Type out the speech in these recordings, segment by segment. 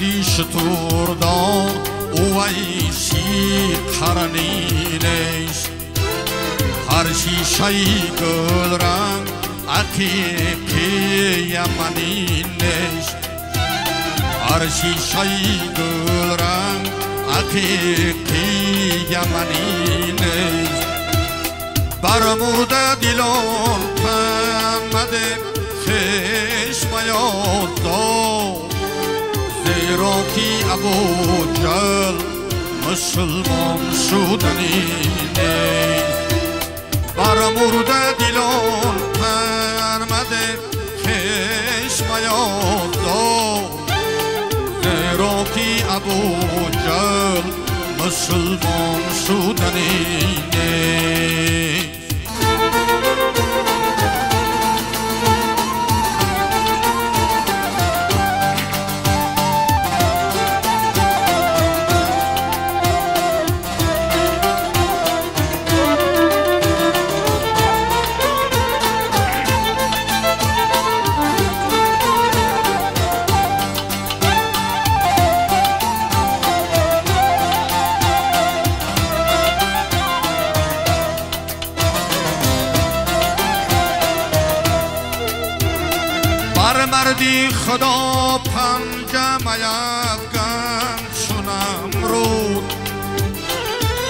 مردی شتردار او ایشی قرنینش هر شیشه گل رنگ عقیقی یمنینش هر شیشه گل رنگ عقیقی یمنینش برمورده دیلان پنمده خشم یاد داد زیرا که ابو جهل مسلمان شدنی نیست برمورده دیلان پنمده خشم یاد داد زیرا که ابو جهل مسلمان شدنی نیست مردی خدا پنجه میفکن چونم رود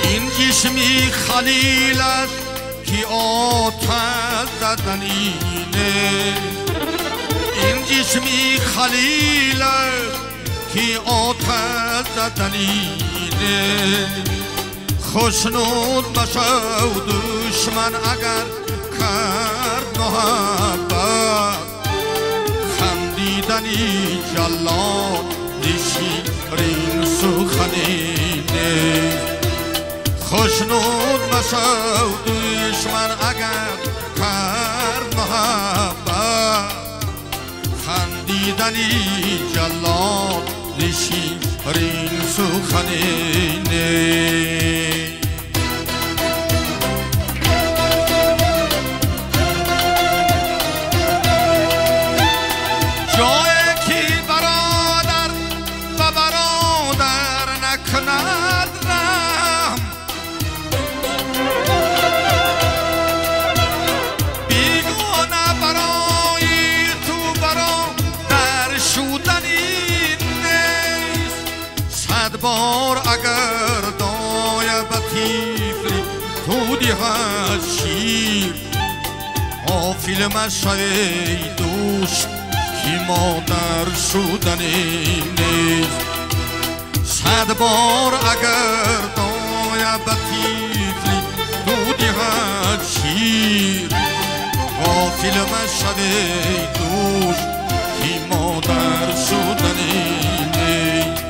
این جسمی خلیل است که آتش زدنینه این جسمی خلیل است که آتش زدنینه خوشنود مشو دشمن اگر کرد محبت خندیدنی جلاد شیرین سخنینه خوشنود مشو دشمن اگر کرد محبت خندیدنی جلاد شیرین سخنینه بار اگر دای بطیفلی تو دیهد شیر غافل مشوی دوست که مادر شدنی نیست صد بار اگر دای بطیفلی تو دیهد شیر غافل مشوی دوست که مادر شدنی نیست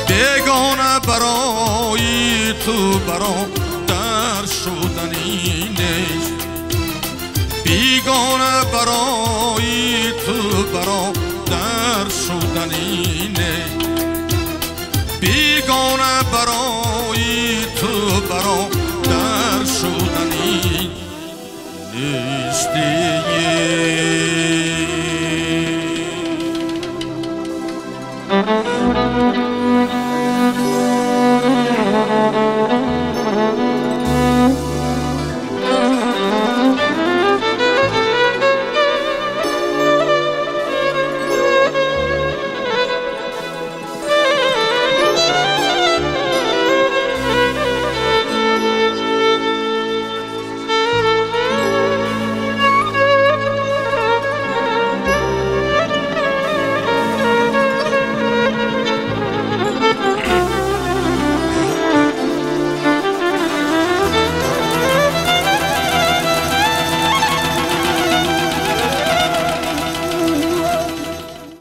بیگانه برای تو برادر شدنی نیست بیگانه برای تو برادر شدنی نیست بیگانه